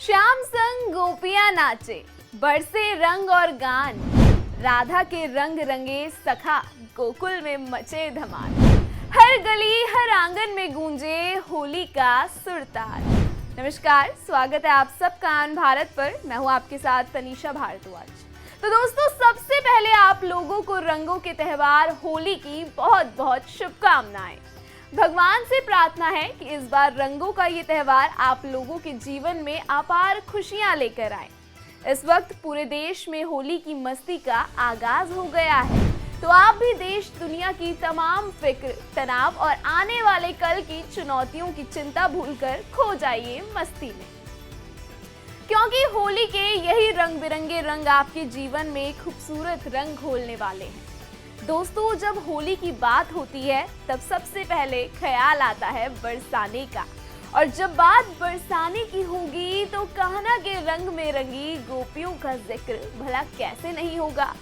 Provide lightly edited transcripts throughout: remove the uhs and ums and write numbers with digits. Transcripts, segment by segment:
श्याम संग गोपियां नाचे, बरसे रंग और गान, राधा के रंग रंगे सखा, गोकुल में मचे धमाल। हर गली हर आंगन में गूंजे होली का सुरताल। नमस्कार, स्वागत है आप सबका आन भारत पर। मैं हूं आपके साथ तनीषा भारद्वाज। तो दोस्तों, सबसे पहले आप लोगों को रंगों के त्योहार होली की बहुत बहुत शुभकामनाएं। भगवान से प्रार्थना है कि इस बार रंगों का ये त्योहार आप लोगों के जीवन में अपार खुशियां लेकर आए। इस वक्त पूरे देश में होली की मस्ती का आगाज हो गया है, तो आप भी देश दुनिया की तमाम फिक्र, तनाव और आने वाले कल की चुनौतियों की चिंता भूलकर खो जाइए मस्ती में, क्योंकि होली के यही रंग बिरंगे रंग आपके जीवन में खूबसूरत रंग घोलने वाले हैं। दोस्तों, जब होली की बात होती है तब सबसे पहले ख्याल आता है बरसाने का, और जब बात बरसाने की होगी तो कहना के रंग में रंगी गोपियों का जिक्र भला कैसे नहीं होगा।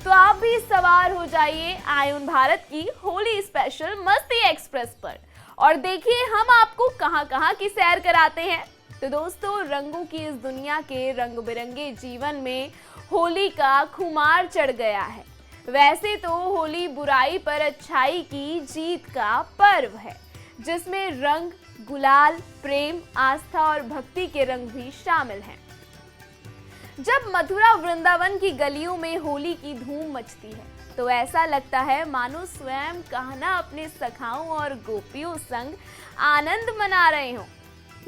तो आप भी सवार हो जाइए आयुन भारत की होली स्पेशल मस्ती एक्सप्रेस पर और देखिए हम आपको कहां-कहां की सैर कराते हैं। तो दोस्तों, रंगों की इस दुनिया के रंग बिरंगे जीवन में होली का खुमार चढ़ गया है। वैसे तो होली बुराई पर अच्छाई की जीत का पर्व है, जिसमें रंग, गुलाल, प्रेम, आस्था और भक्ति के रंग भी शामिल हैं। जब मथुरा वृंदावन की गलियों में होली की धूम मचती है तो ऐसा लगता है मानो स्वयं कहना अपने सखाओं और गोपियों संग आनंद मना रहे हों।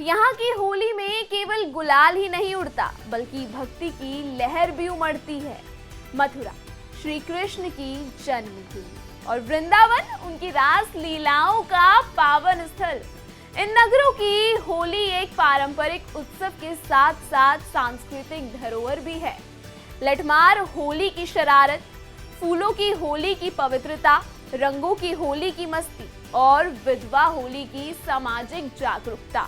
यहाँ की होली में केवल गुलाल ही नहीं उड़ता, बल्कि भक्ति की लहर भी उमड़ती है। मथुरा श्री कृष्ण की जन्मभूमि और वृंदावन उनकी रास लीलाओं का पावन स्थल। इन नगरों की होली एक पारंपरिक उत्सव के साथ साथ सांस्कृतिक धरोहर भी है। लठमार होली की शरारत, फूलों की होली की पवित्रता, रंगों की होली की मस्ती और विधवा होली की सामाजिक जागरूकता,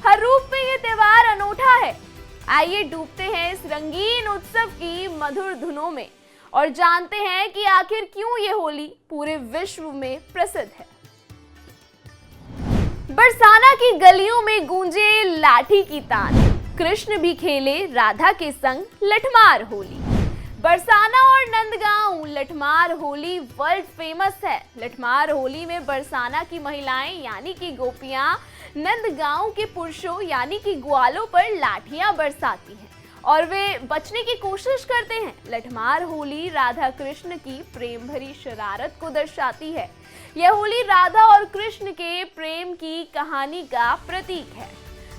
हर रूप में ये त्योहार अनूठा है। आइए डूबते हैं इस रंगीन उत्सव की मधुर धुनों में और जानते हैं कि आखिर क्यों ये होली पूरे विश्व में प्रसिद्ध है। बरसाना की गलियों में गूंजे लाठी की तान, कृष्ण भी खेले राधा के संग लठमार होली। बरसाना और नंदगांव लठमार होली वर्ल्ड फेमस है। लठमार होली में बरसाना की महिलाएं यानी कि गोपियां नंदगांव के पुरुषों यानी कि ग्वालों पर लाठियां बरसाती हैं और वे बचने की कोशिश करते हैं। लठमार होली राधा कृष्ण की प्रेम भरी शरारत को दर्शाती है। यह होली राधा और कृष्ण के प्रेम की कहानी का प्रतीक है,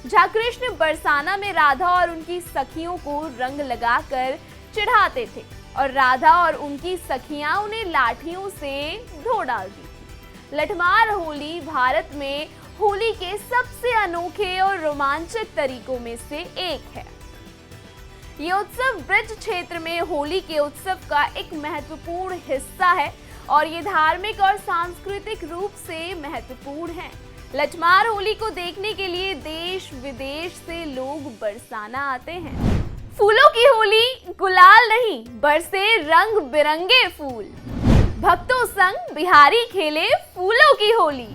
जहाँ कृष्ण बरसाना में राधा और उनकी सखियों को रंग लगाकर चिढ़ाते थे और राधा और उनकी सखियां उन्हें लाठियों से धो डालती थी। लठमार होली भारत में होली के सबसे अनोखे और रोमांचक तरीकों में से एक है। ये उत्सव ब्रज क्षेत्र में होली के उत्सव का एक महत्वपूर्ण हिस्सा है और ये धार्मिक और सांस्कृतिक रूप से महत्वपूर्ण है। लठमार होली को देखने के लिए देश विदेश से लोग बरसाना आते हैं। फूलों की होली, गुलाल नहीं बरसे रंग बिरंगे फूल, भक्तों संग बिहारी खेले फूलों की होली।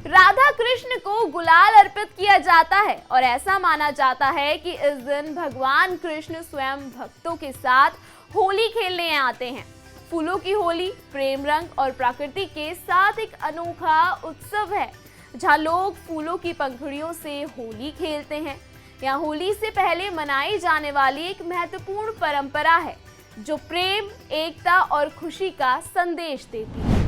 राधा कृष्ण को गुलाल अर्पित किया जाता है और ऐसा माना जाता है कि इस दिन भगवान कृष्ण स्वयं भक्तों के साथ होली खेलने आते हैं। फूलों की होली प्रेम, रंग और प्रकृति के साथ एक अनोखा उत्सव है, जहाँ लोग फूलों की पंखुड़ियों से होली खेलते हैं। यहाँ होली से पहले मनाई जाने वाली एक महत्वपूर्ण परंपरा है जो प्रेम, एकता और खुशी का संदेश देती है।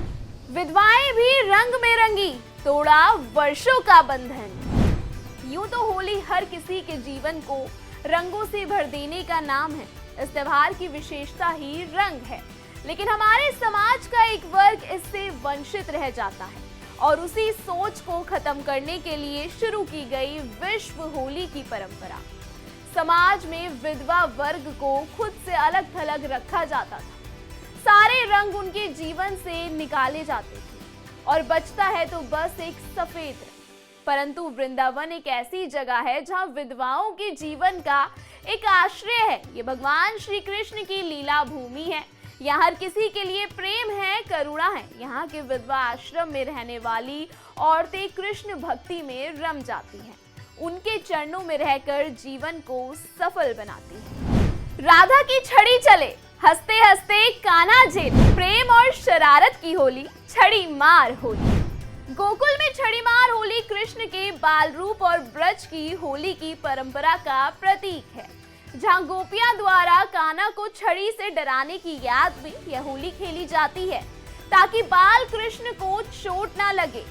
विधवाएं भी रंग में रंगी, तोड़ा वर्षों का बंधन। यूं तो होली हर किसी के जीवन को रंगों से भर देने का नाम है। इस त्योहार की विशेषता ही रंग है, लेकिन हमारे समाज का एक वर्ग इससे वंचित रह जाता है और उसी सोच को खत्म करने के लिए शुरू की गई विश्व होली की परंपरा। समाज में विधवा वर्ग को खुद से अलग थलग रखा जाता था। सारे रंग उनके जीवन से निकाले जाते थे और बचता है तो बस एक सफेद रंग। परंतु वृंदावन एक ऐसी जगह है जहां विधवाओं के जीवन का एक आश्रय है। ये भगवान श्री कृष्ण की लीला भूमि है। यहाँ हर किसी के लिए प्रेम है, करुणा है। यहाँ के विधवा आश्रम में रहने वाली औरतें कृष्ण भक्ति में रम जाती हैं। उनके चरणों में रहकर जीवन को सफल बनाती है। राधा की छड़ी चले, हंसते हंसते कान्हा झेले, प्रेम और शरारत की होली, छड़ी मार होली। गोकुल में छड़ी मार होली कृष्ण के बाल रूप और ब्रज की होली की परंपरा का प्रतीक है, जहां गोपियां द्वारा कान्हा को छड़ी से डराने की याद में यह होली खेली जाती है ताकि बाल कृष्ण को चोट ना लगे।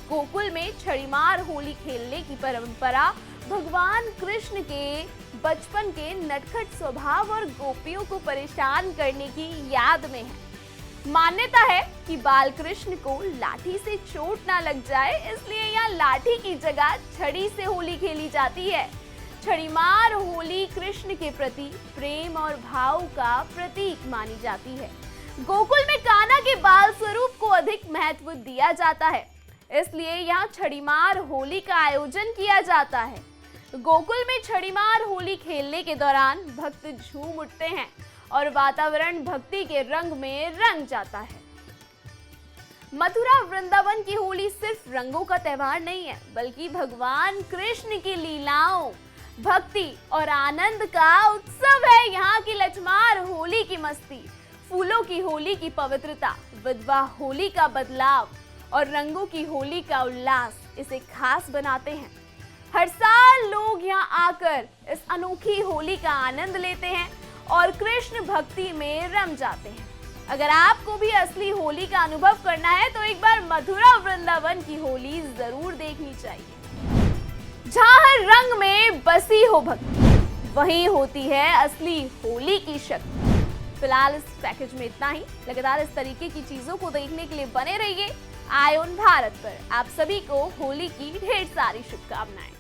गोकुल में छड़ी मार होली खेलने की परंपरा भगवान कृष्ण के बचपन के नटखट स्वभाव और गोपियों को परेशान करने की याद में है। मान्यता है कि बाल कृष्ण को लाठी से चोट ना लग जाए, इसलिए यहाँ लाठी की जगह छड़ी से होली खेली जाती है। छड़ी मार होली कृष्ण के प्रति प्रेम और भाव का प्रतीक मानी जाती है। गोकुल में कान्हा के बाल स्वरूप को अधिक महत्व दिया जाता है, इसलिए यहाँ छड़ी मार होली का आयोजन किया जाता है। गोकुल में छड़ी मार होली खेलने के दौरान भक्त झूम उठते हैं और वातावरण भक्ति के रंग में रंग जाता है। मथुरा वृंदावन की होली सिर्फ रंगों का त्योहार नहीं है, बल्कि भगवान कृष्ण की लीलाओं, भक्ति और आनंद का उत्सव है। यहाँ की लठमार होली की मस्ती, फूलों की होली की पवित्रता, विधवा होली का बदलाव और रंगों की होली का उल्लास इसे खास बनाते हैं। हर साल लोग यहाँ आकर इस अनोखी होली का आनंद लेते हैं और कृष्ण भक्ति में रम जाते हैं। अगर आपको भी असली होली का अनुभव करना है तो एक बार मथुरा वृंदावन की होली जरूर देखनी चाहिए। जहाँ हर रंग में बसी हो भक्ति, वहीं होती है असली होली की शक्ति। फिलहाल इस पैकेज में इतना ही। लगातार इस तरीके की चीजों को देखने के लिए बने रहिए आय ऑन भारत पर। आप सभी को होली की ढेर सारी शुभकामनाएं।